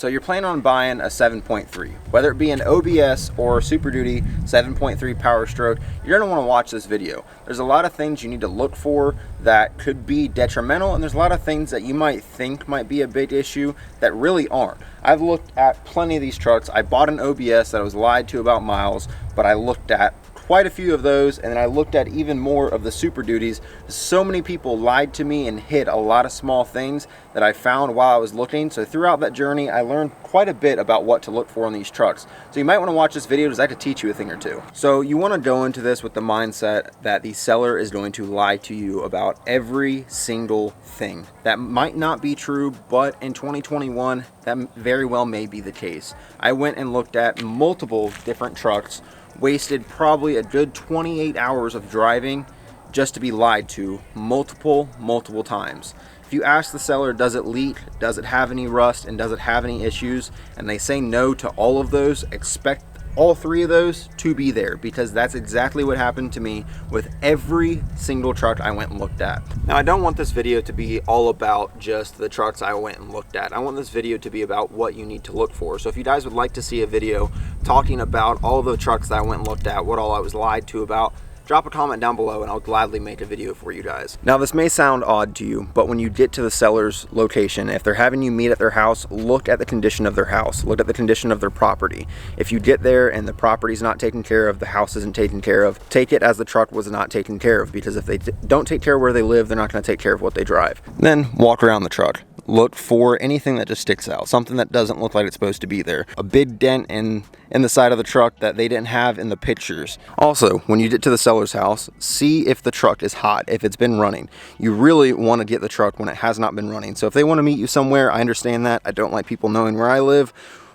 So you're planning on buying a 7.3, whether it be an OBS or Super Duty 7.3 Power Stroke, you're gonna wanna watch this video. There's a lot of things you need to look for that could be detrimental, and there's a lot of things that you might think might be a big issue that really aren't. I've looked at plenty of these trucks. I bought an OBS that I was lied to about miles, but I looked at quite a few of those, and then I looked at even more of the Super Duties. So many people lied to me and hid a lot of small things that I found while I was looking. So throughout that journey, I learned quite a bit about what to look for in these trucks. So you might want to watch this video because I could teach you a thing or two. So you want to go into this with the mindset that the seller is going to lie to you about every single thing. That might not be true, but in 2021, that very well may be the case. I went and looked at multiple different trucks, wasted probably a good 28 hours of driving just to be lied to multiple times. If you ask the seller, does it leak, does it have any rust, and does it have any issues, and they say no to all of those, expect all three of those to be there, because that's exactly what happened to me with every single truck I went and looked at. Now, I don't want this video to be all about just the trucks I went and looked at. I want this video to be about what you need to look for. So if you guys would like to see a video talking about all the trucks that I went and looked at, what all I was lied to about, drop a comment down below and I'll gladly make a video for you guys. Now, this may sound odd to you, but when you get to the seller's location, if they're having you meet at their house, look at the condition of their house, look at the condition of their property. If you get there and the property's not taken care of, the house isn't taken care of, take it as the truck was not taken care of, because if they don't take care of where they live, they're not going to take care of what they drive. Then walk around the truck. Look for anything that just sticks out, something that doesn't look like it's supposed to be there. A big dent in the side of the truck that they didn't have in the pictures. Also, when you get to the seller's house, see if the truck is hot, if it's been running. You really want to get the truck when it has not been running. So if they want to meet you somewhere, I understand that. I don't like people knowing where I live.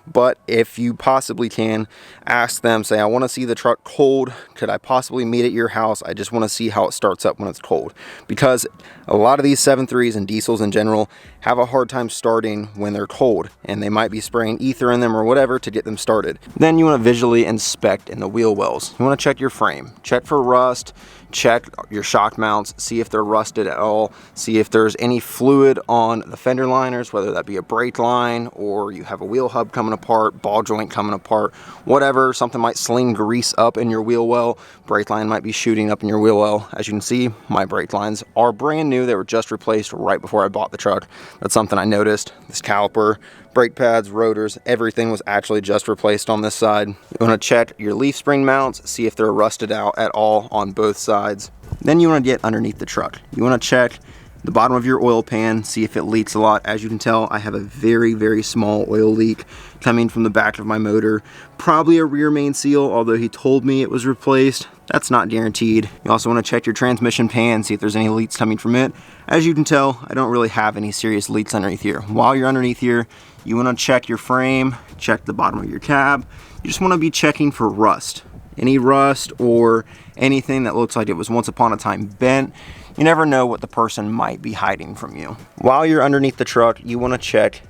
But if you possibly can, ask them, say, I want to see the truck cold. Could I possibly meet at your house? I just want to see how it starts up when it's cold. Because a lot of these 7.3s and diesels in general have a hard time starting when they're cold, and they might be spraying ether in them or whatever to get them started. Then you want to visually inspect in the wheel wells. You want to check your frame, check for rust, check your shock mounts, see if they're rusted at all, see if there's any fluid on the fender liners, whether that be a brake line or you have a wheel hub coming apart, ball joint coming apart, whatever. Something might sling grease up in your wheel well, brake line might be shooting up in your wheel well. As you can see, my brake lines are brand new. They were just replaced right before I bought the truck. That's something I noticed. This caliper, brake pads, rotors, everything was actually just replaced on this side. You want to check your leaf spring mounts, see if they're rusted out at all on both sides. Then you want to get underneath the truck. You want to check the bottom of your oil pan, see if it leaks a lot. As you can tell, I have a very small oil leak coming from the back of my motor. Probably a rear main seal, although he told me it was replaced. That's not guaranteed. You also want to check your transmission pan, see if there's any leaks coming from it. As you can tell, I don't really have any serious leaks underneath here. While you're underneath here, you want to check your frame, check the bottom of your cab. You just want to be checking for rust. Any rust or anything that looks like it was once upon a time bent. You never know what the person might be hiding from you. While you're underneath the truck, you want to check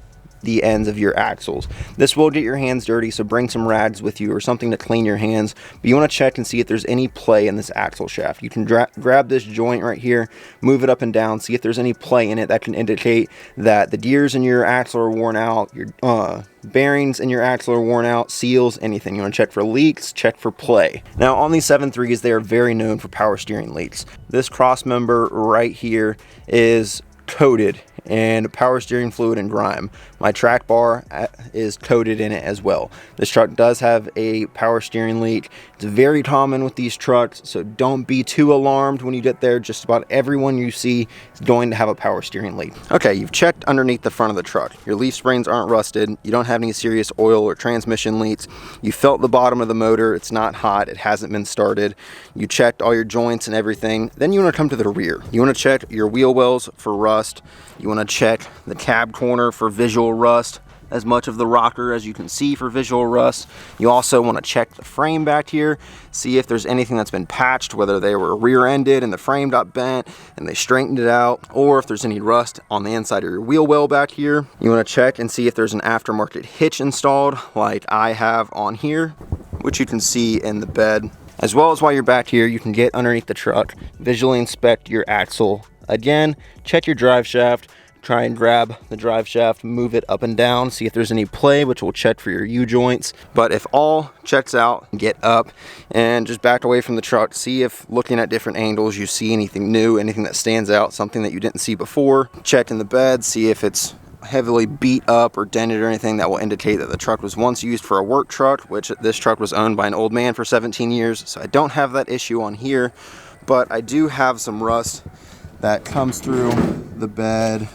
the ends of your axles. This will get your hands dirty, so bring some rags with you or something to clean your hands. But you want to check and see if there's any play in this axle shaft. You can grab this joint right here, move it up and down, see if there's any play in it. That can indicate that the gears in your axle are worn out, your bearings in your axle are worn out, seals, anything. You want to check for leaks, check for play. Now, on these 7.3s, they are very known for power steering leaks. This cross member right here is coated in power steering fluid and grime. My track bar is coated in it as well. This truck does have a power steering leak. It's very common with these trucks, so don't be too alarmed when you get there. Just about everyone you see is going to have a power steering leak. Okay, you've checked underneath the front of the truck. Your leaf springs aren't rusted. You don't have any serious oil or transmission leaks. You felt the bottom of the motor. It's not hot. It hasn't been started. You checked all your joints and everything. Then you want to come to the rear. You want to check your wheel wells for rust. You want to check the cab corner for visual rust, as much of the rocker as you can see for visual rust. You also want to check the frame back here, see if there's anything that's been patched, whether they were rear-ended and the frame got bent and they straightened it out, or if there's any rust on the inside of your wheel well back here. You want to check and see if there's an aftermarket hitch installed like I have on here, which you can see in the bed. As well as while you're back here, you can get underneath the truck, visually inspect your axle. Again, check your drive shaft try and grab the drive shaft, move it up and down, see if there's any play, which will check for your U-joints. But if all checks out, get up and just back away from the truck. See if looking at different angles, you see anything new, anything that stands out, something that you didn't see before. Check in the bed, see if it's heavily beat up or dented or anything that will indicate that the truck was once used for a work truck, which this truck was owned by an old man for 17 years. So I don't have that issue on here, but I do have some rust that comes through the bed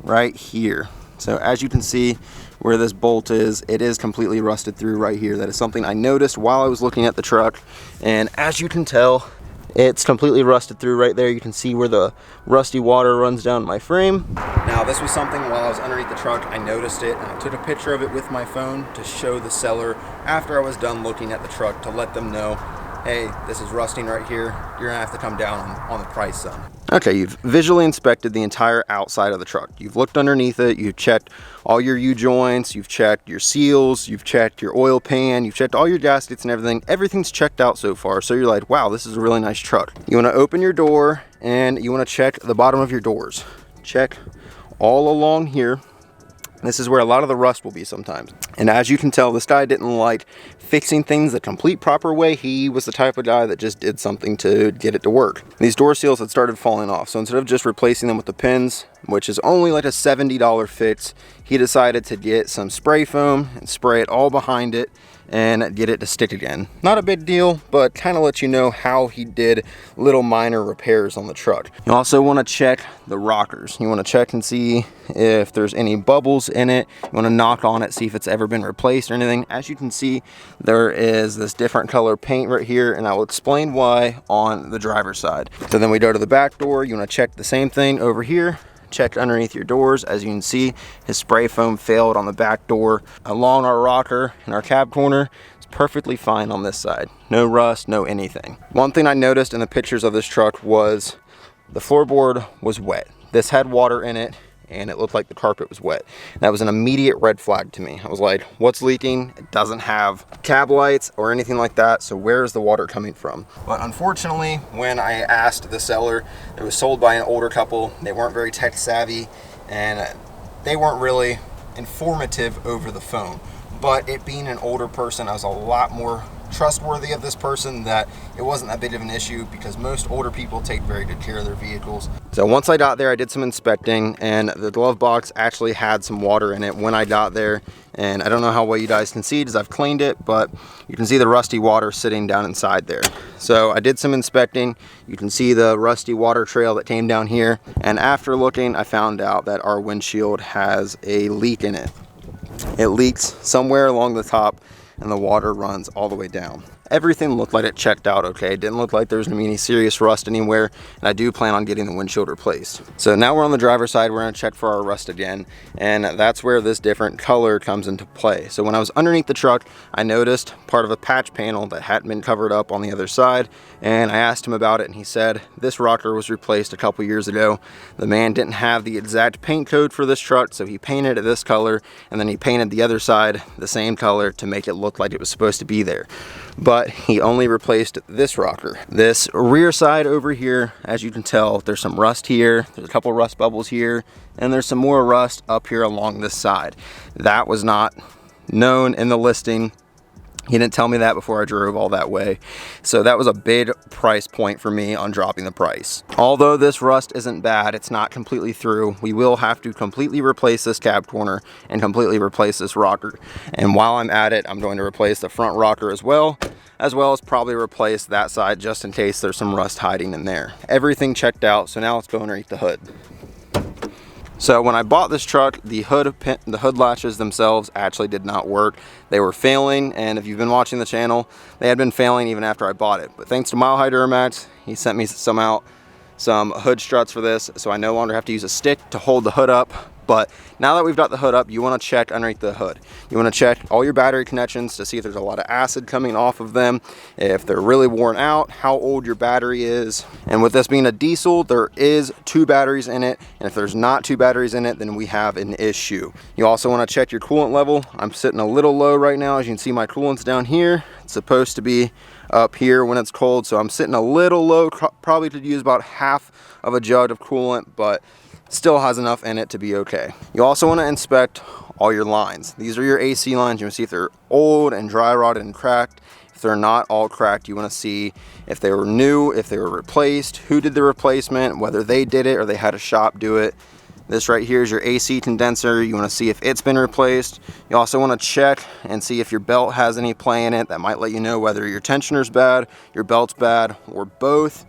right here. So as you can see where this bolt is, it is completely rusted through right here. That is something I noticed while I was looking at the truck, and as you can tell, it's completely rusted through right there. You can see where the rusty water runs down my frame. Now this was something while I was underneath the truck, I noticed it and I took a picture of it with my phone to show the seller after I was done looking at the truck, to let them know, hey, this is rusting right here. You're gonna have to come down on the price, son. Okay, you've visually inspected the entire outside of the truck. You've looked underneath it, you've checked all your U-joints, you've checked your seals, you've checked your oil pan, you've checked all your gaskets and everything. Everything's checked out so far, so you're like, wow, this is a really nice truck. You wanna open your door and you wanna check the bottom of your doors. Check all along here. This is where a lot of the rust will be sometimes. And as you can tell, this guy didn't like fixing things the complete proper way. He was the type of guy that just did something to get it to work. These door seals had started falling off. So instead of just replacing them with the pins, which is only like a $70 fix, he decided to get some spray foam and spray it all behind it and get it to stick again. Not a big deal, but kind of let you know how he did little minor repairs on the truck. You also want to check the rockers. You want to check and see if there's any bubbles in it. You want to knock on it, see if it's ever been replaced or anything. As you can see, there is this different color paint right here, and I will explain why on the driver's side. So then we go to the back door. You want to check the same thing over here. Check underneath your doors. As you can see, his spray foam failed on the back door. Along our rocker and our cab corner, it's perfectly fine on this side. No rust, no anything. One thing I noticed in the pictures of this truck was the floorboard was wet. This had water in it, and it looked like the carpet was wet. That was an immediate red flag to me. I was like, what's leaking? It doesn't have cab lights or anything like that, so where is the water coming from? But unfortunately, when I asked the seller, it was sold by an older couple. They weren't very tech savvy, and they weren't really informative over the phone. But it being an older person, I was a lot more trustworthy of this person that it wasn't that big of an issue, because most older people take very good care of their vehicles. So once I got there, I did some inspecting, and the glove box actually had some water in it when I got there. And I don't know how well you guys can see it as I've cleaned it, but you can see the rusty water sitting down inside there. So I did some inspecting. You can see the rusty water trail that came down here. And after looking, I found out that our windshield has a leak in it. It leaks somewhere along the top, and the water runs all the way down. Everything looked like it checked out okay. It didn't look like there was gonna be any serious rust anywhere, and I do plan on getting the windshield replaced. So now we're on the driver's side, we're gonna check for our rust again, and that's where this different color comes into play. So when I was underneath the truck, I noticed part of a patch panel that hadn't been covered up on the other side, and I asked him about it, and he said this rocker was replaced a couple years ago. The man didn't have the exact paint code for this truck, so he painted it this color, and then he painted the other side the same color to make it look like it was supposed to be there. But he only replaced this rocker. This rear side over here, as you can tell, there's some rust here, there's a couple rust bubbles here, and there's some more rust up here along this side. That was not known in the listing. He didn't tell me that before I drove all that way. So that was a big price point for me on dropping the price. Although this rust isn't bad, it's not completely through. We will have to completely replace this cab corner and completely replace this rocker. And while I'm at it, I'm going to replace the front rocker as well as probably replace that side just in case there's some rust hiding in there. Everything checked out, so now let's go underneath the hood. So when I bought this truck, the hood latches themselves actually did not work. They were failing, and if you've been watching the channel, they had been failing even after I bought it. But thanks to Mile High Duramax, he sent me some hood struts for this, so I no longer have to use a stick to hold the hood up. But now that we've got the hood up, you want to check underneath the hood. You want to check all your battery connections to see if there's a lot of acid coming off of them, if they're really worn out, how old your battery is. And with this being a diesel, there is 2 batteries in it, and if there's not 2 batteries in it, then we have an issue. You also want to check your coolant level. I'm sitting a little low right now. As you can see, my coolant's down here. It's supposed to be up here when it's cold, so I'm sitting a little low. Probably could use about half of a jug of coolant, but still has enough in it to be okay. You also want to inspect all your lines. These are your AC lines. You want to see if they're old and dry rotted and cracked. If they're not all cracked, you want to see if they were new, if they were replaced, who did the replacement, whether they did it or they had a shop do it. This right here is your AC condenser. You want to see if it's been replaced. You also want to check and see if your belt has any play in it. That might let you know whether your tensioner's bad, your belt's bad, or both.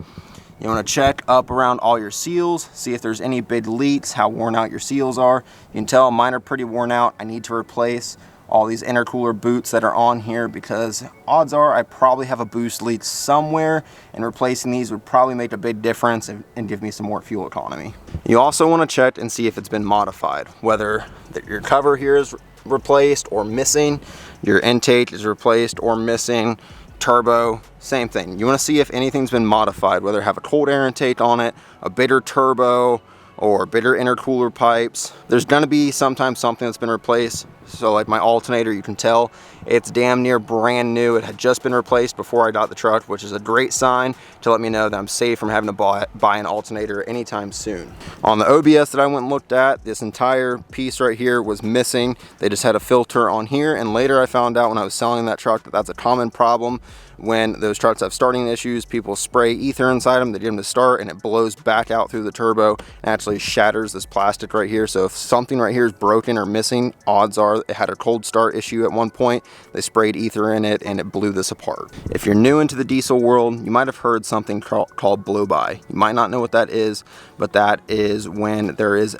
You want to check up around all your seals, see if there's any big leaks, how worn out your seals are. You can tell mine are pretty worn out. I need to replace all these intercooler boots that are on here because odds are I probably have a boost leak somewhere, and replacing these would probably make a big difference and give me some more fuel economy. You also want to check and see if it's been modified, whether your cover here is replaced or missing, your intake is replaced or missing, turbo, same thing. You want to see if anything's been modified, whether have a cold air intake on it, a bitter turbo, or bitter intercooler pipes. There's gonna be sometimes something that's been replaced. So like my alternator, you can tell it's damn near brand new. It had just been replaced before I got the truck, which is a great sign to let me know that I'm safe from having to buy an alternator anytime soon. On the OBS that I went and looked at, this entire piece right here was missing. They just had a filter on here, and later I found out when I was selling that truck that that's a common problem. When those trucks have starting issues, people spray ether inside them, they get them to start, and it blows back out through the turbo and actually shatters this plastic right here. So if something right here is broken or missing, odds are it had a cold start issue at one point. They sprayed ether in it and it blew this apart. If you're new into the diesel world, you might have heard something called blow-by. You might not know what that is, but that is when there is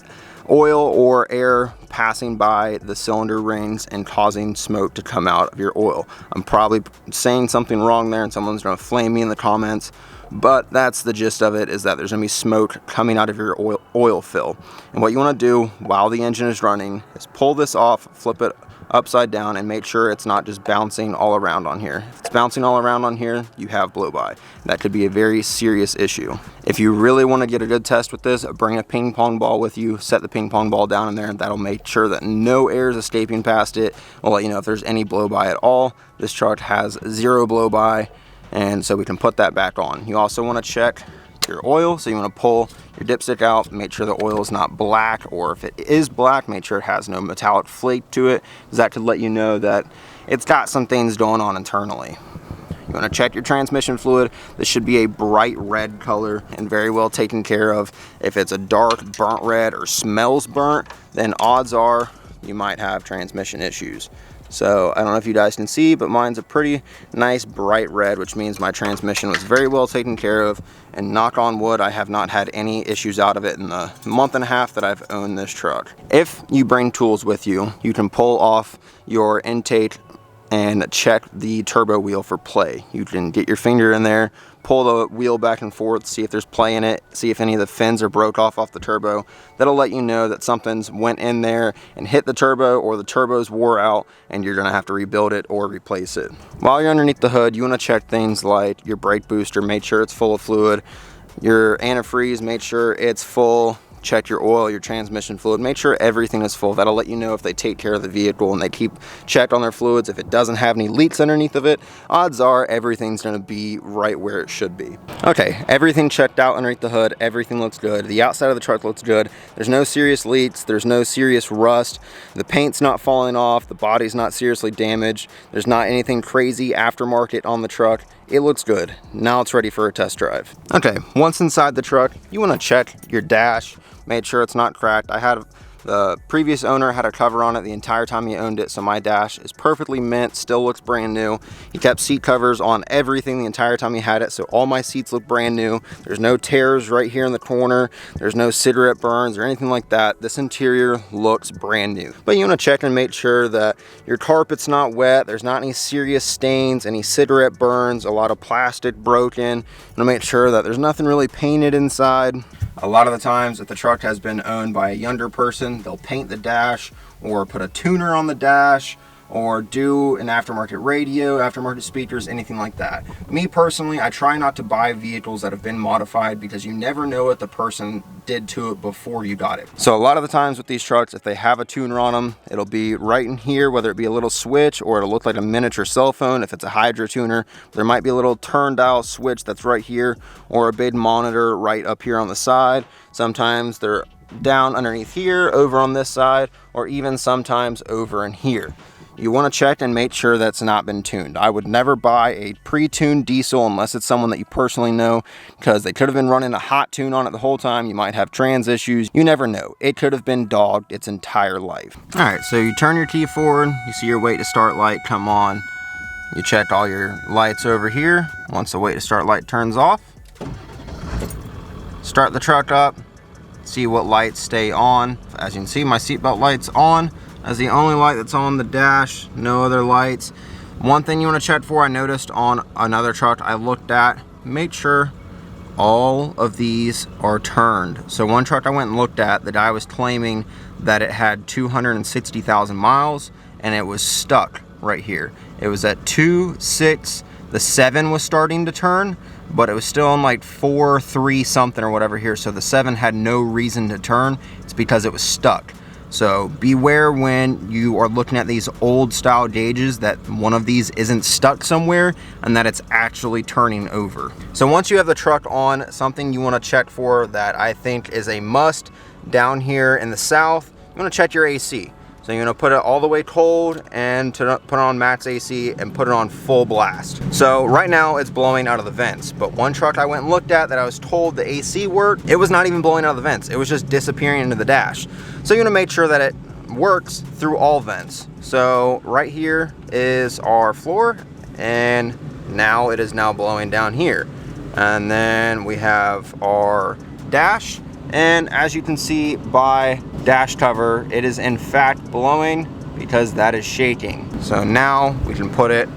oil or air passing by the cylinder rings and causing smoke to come out of your oil. I'm probably saying something wrong there and someone's gonna flame me in the comments, but that's the gist of it, is that there's gonna be smoke coming out of your oil fill. And what you wanna do while the engine is running is pull this off, flip it upside down, and make sure it's not just bouncing all around on here. If it's bouncing all around on here, you have blow-by. That could be a very serious issue. If you really want to get a good test with this, bring a ping pong ball with you, set the ping pong ball down in there, and that'll make sure that no air is escaping past it. It'll let you know if there's any blow-by at all. This truck has zero blow-by, and so we can put that back on. You also want to check your oil, so you want to pull your dipstick out, make sure the oil is not black, or if it is black, make sure it has no metallic flake to it, because that could let you know that it's got some things going on internally. You want to check your transmission fluid. This should be a bright red color and very well taken care of. If it's a dark burnt red or smells burnt, then odds are you might have transmission issues. So I don't know if you guys can see, but mine's a pretty nice bright red, which means my transmission was very well taken care of, and knock on wood, I have not had any issues out of it in the month and a half that I've owned this truck. If you bring tools with you, you can pull off your intake and check the turbo wheel for play. You can get your finger in there, pull the wheel back and forth, see if there's play in it, see if any of the fins are broke off the turbo. That'll let you know that something's went in there and hit the turbo, or the turbo's wore out and you're gonna have to rebuild it or replace it. While you're underneath the hood, you wanna check things like your brake booster, make sure it's full of fluid, your antifreeze, make sure it's full. Check your oil, your transmission fluid, make sure everything is full. That'll let you know if they take care of the vehicle and they keep check on their fluids. If it doesn't have any leaks underneath of it, odds are everything's gonna be right where it should be. Okay, everything checked out underneath the hood, everything looks good. The outside of the truck looks good. There's no serious leaks, there's no serious rust. The paint's not falling off, the body's not seriously damaged. There's not anything crazy aftermarket on the truck. It looks good. Now it's ready for a test drive. Okay, once inside the truck, you wanna check your dash, make sure it's not cracked. I had the previous owner had a cover on it the entire time he owned it, so my dash is perfectly mint, still looks brand new. He kept seat covers on everything the entire time he had it, so all my seats look brand new. There's no tears right here in the corner. There's no cigarette burns or anything like that. This interior looks brand new. But you want to check and make sure that your carpet's not wet, there's not any serious stains, any cigarette burns, a lot of plastic broken. You want to make sure that there's nothing really painted inside. A lot of the times, if the truck has been owned by a younger person, they'll paint the dash or put a tuner on the dash or do an aftermarket radio, aftermarket speakers, anything like that. Me personally, I try not to buy vehicles that have been modified because you never know what the person did to it before you got it. So a lot of the times with these trucks, if they have a tuner on them, it'll be right in here, whether it be a little switch or it'll look like a miniature cell phone if it's a Hydra tuner. There might be a little turn dial switch that's right here, or a big monitor right up here on the side. Sometimes they're down underneath here, over on this side, or even sometimes over in here. You want to check and make sure that's not been tuned. I would never buy a pre-tuned diesel unless it's someone that you personally know, because they could have been running a hot tune on it the whole time. You might have trans issues. You never know. It could have been dogged its entire life. All right, so you turn your key forward. You see your wait to start light come on. You check all your lights over here. Once the wait to start light turns off, start the truck up. See what lights stay on. As you can see, my seatbelt light's on. That's the only light that's on the dash, no other lights. One thing you want to check for, I noticed on another truck I looked at, make sure all of these are turned. So one truck I went and looked at, the guy was claiming that it had 260,000 miles and it was stuck right here. It was at 2.6, the 7 was starting to turn, but it was still on like 4.3 something or whatever here. So the 7 had no reason to turn. It's because it was stuck. So beware when you are looking at these old style gauges that one of these isn't stuck somewhere and that it's actually turning over. So once you have the truck on, something you want to check for that I think is a must down here in the south, you want to check your AC. So you're going to put it all the way cold and to put it on max AC and put it on full blast. So right now it's blowing out of the vents, but one truck I went and looked at that I was told the AC worked, it was not even blowing out of the vents. It was just disappearing into the dash. So you're going to make sure that it works through all vents. So right here is our floor, and now it is now blowing down here. And then we have our dash. And as you can see by dash cover, it is in fact blowing because that is shaking. So now we can put it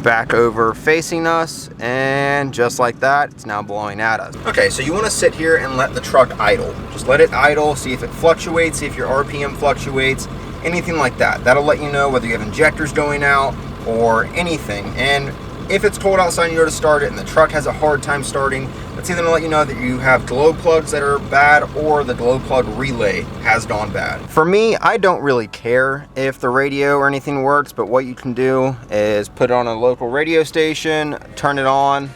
back over facing us, and just like that, it's now blowing at us. Okay, so you want to sit here and let the truck idle. Just let it idle, see if it fluctuates, see if your RPM fluctuates, anything like that. That'll let you know whether you have injectors going out or anything. And if it's cold outside and you go to start it and the truck has a hard time starting, it's either going to let you know that you have glow plugs that are bad or the glow plug relay has gone bad. For me, I don't really care if the radio or anything works, but what you can do is put it on a local radio station, turn it on,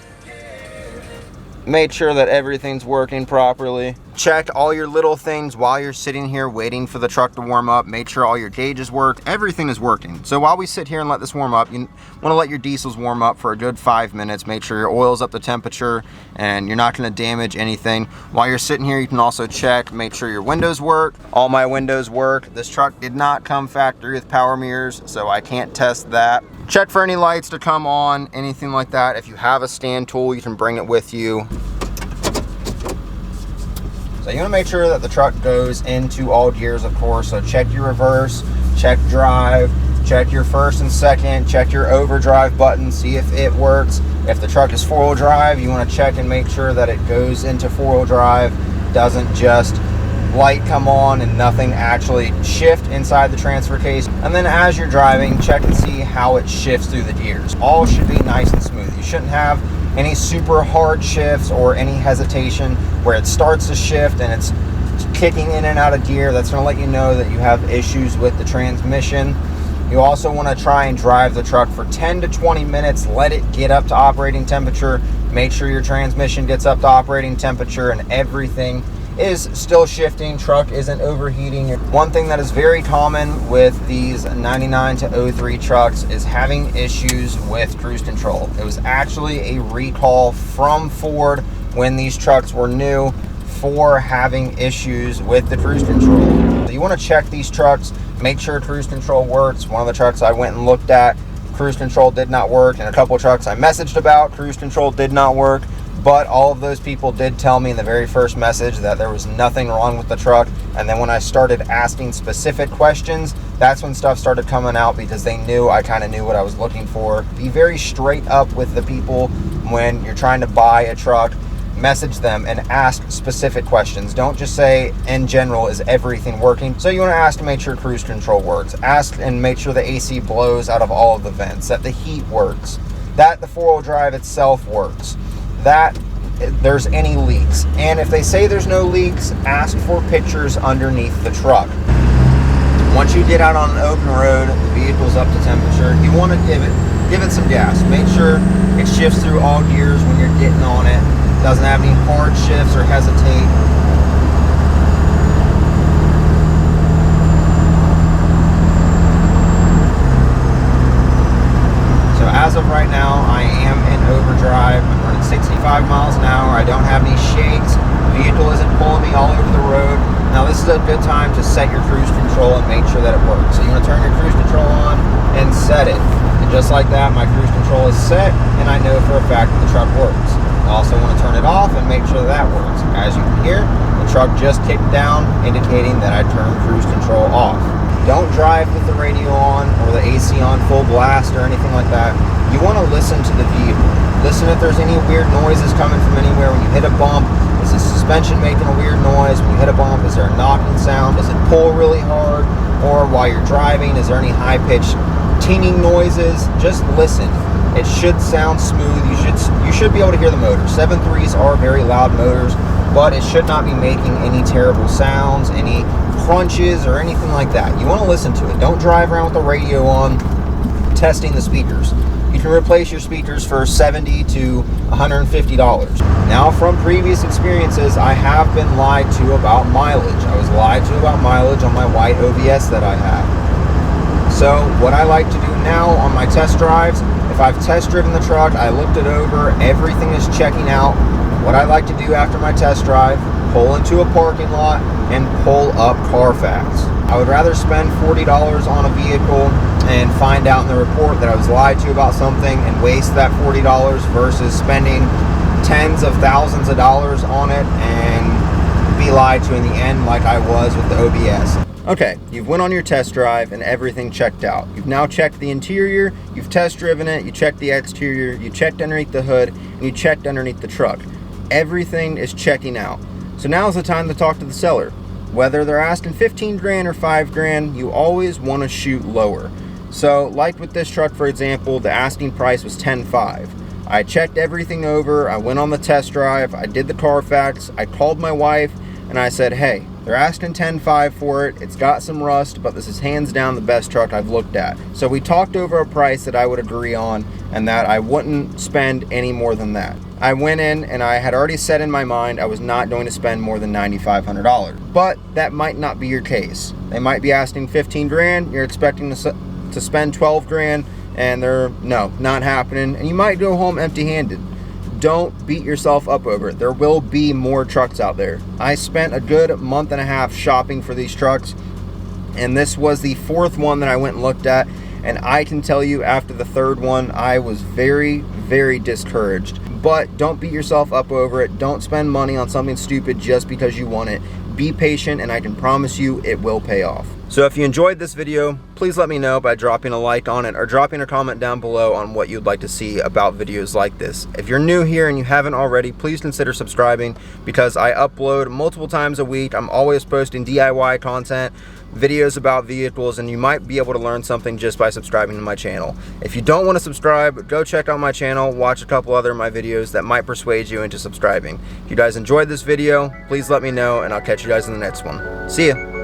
make sure that everything's working properly. Check all your little things while you're sitting here waiting for the truck to warm up. Make sure all your gauges work. Everything is working. So while we sit here and let this warm up, you want to let your diesels warm up for a good 5 minutes. Make sure your oil's up to temperature and you're not going to damage anything. While you're sitting here, you can also check, make sure your windows work. All my windows work. This truck did not come factory with power mirrors, so I can't test that. Check for any lights to come on, anything like that. If you have a stand tool, you can bring it with you. So you want to make sure that the truck goes into all gears, of course. So check your reverse, check drive, check your first and second, check your overdrive button, see if it works. If the truck is 4-wheel drive, you want to check and make sure that it goes into 4-wheel drive, doesn't just light come on and nothing actually shift inside the transfer case. And then as you're driving, check and see how it shifts through the gears. All should be nice and smooth. You shouldn't have any super hard shifts or any hesitation where it starts to shift and it's kicking in and out of gear. That's going to let you know that you have issues with the transmission. You also want to try and drive the truck for 10 to 20 minutes. Let it get up to operating temperature. Make sure your transmission gets up to operating temperature and everything is still shifting, truck isn't overheating. One thing that is very common with these 99 to 03 trucks is having issues with cruise control. It was actually a recall from Ford when these trucks were new for having issues with the cruise control. So you want to check these trucks, make sure cruise control works. One of the trucks I went and looked at, cruise control did not work, and a couple of trucks I messaged about, cruise control did not work. But all of those people did tell me in the very first message that there was nothing wrong with the truck. And then when I started asking specific questions, that's when stuff started coming out because they knew I kind of knew what I was looking for. Be very straight up with the people when you're trying to buy a truck. message them and ask specific questions. Don't just say, in general, is everything working? So you want to ask to make sure cruise control works. Ask and make sure the AC blows out of all of the vents, that the heat works, that the four-wheel drive itself works, that there's any leaks. And if they say there's no leaks, ask for pictures underneath the truck. Once you get out on an open road, the vehicle's up to temperature, you want to give it some gas. Make sure it shifts through all gears when you're getting on it. Doesn't have any hard shifts or hesitate. So as of right now, I am in overdrive. I'm running 65 miles an hour. I don't have any shakes. The vehicle isn't pulling me all over the road. Now this is a good time to set your cruise control and make sure that it works. So you want to turn your cruise control on and set it. And just like that, my cruise control is set, and I know for a fact that the truck works. I also want to turn it off and make sure that works. As you can hear, the truck just kicked down, indicating that I turned cruise control off. Don't drive with the radio on or the AC on full blast or anything like that. You want to listen to the vehicle. Listen if there's any weird noises coming from anywhere. When you hit a bump, is the suspension making a weird noise? When you hit a bump, is there a knocking sound? Does it pull really hard? Or while you're driving, is there any high-pitched tinging noises? Just listen. It should sound smooth. You should be able to hear the motor. 7.3s are very loud motors, but it should not be making any terrible sounds, any crunches or anything like that. You want to listen to it. Don't drive around with the radio on testing the speakers. You can replace your speakers for $70 to $150. Now, from previous experiences, I have been lied to about mileage. I was lied to about mileage on my white OBS that I have. So what I like to do now on my test drives, if I've test driven the truck, I looked it over, everything is checking out. What I like to do after my test drive, pull into a parking lot and pull up Carfax. I would rather spend $40 on a vehicle and find out in the report that I was lied to about something and waste that $40 versus spending tens of thousands of dollars on it and be lied to in the end like I was with the OBS. Okay, you've went on your test drive and everything checked out. You've now checked the interior, you've test driven it, you checked the exterior, you checked underneath the hood, and you checked underneath the truck. Everything is checking out. So now's the time to talk to the seller. Whether they're asking 15 grand or 5 grand, you always want to shoot lower. So like with this truck, for example, the asking price was $10,500. I checked everything over, I went on the test drive, I did the Carfax, I called my wife, and I said, hey, they're asking $10,500 for it. It's got some rust, but this is hands down the best truck I've looked at. So we talked over a price that I would agree on and that I wouldn't spend any more than that. I went in and I had already set in my mind I was not going to spend more than $9,500. But that might not be your case. They might be asking 15 grand, you're expecting to spend 12 grand, and they're, no, not happening. And you might go home empty-handed. Don't beat yourself up over it. There will be more trucks out there. I spent a good month and a half shopping for these trucks, and this was the 4th one that I went and looked at, and I can tell you after the 3rd one, I was very, very discouraged. But don't beat yourself up over it. Don't spend money on something stupid just because you want it. Be patient, and I can promise you it will pay off. So if you enjoyed this video, please let me know by dropping a like on it or dropping a comment down below on what you'd like to see about videos like this. If you're new here and you haven't already, please consider subscribing because I upload multiple times a week. I'm always posting DIY content, videos about vehicles, and you might be able to learn something just by subscribing to my channel. If you don't want to subscribe, go check out my channel, watch a couple other of my videos that might persuade you into subscribing. If you guys enjoyed this video, please let me know, and I'll catch you guys in the next one. See ya!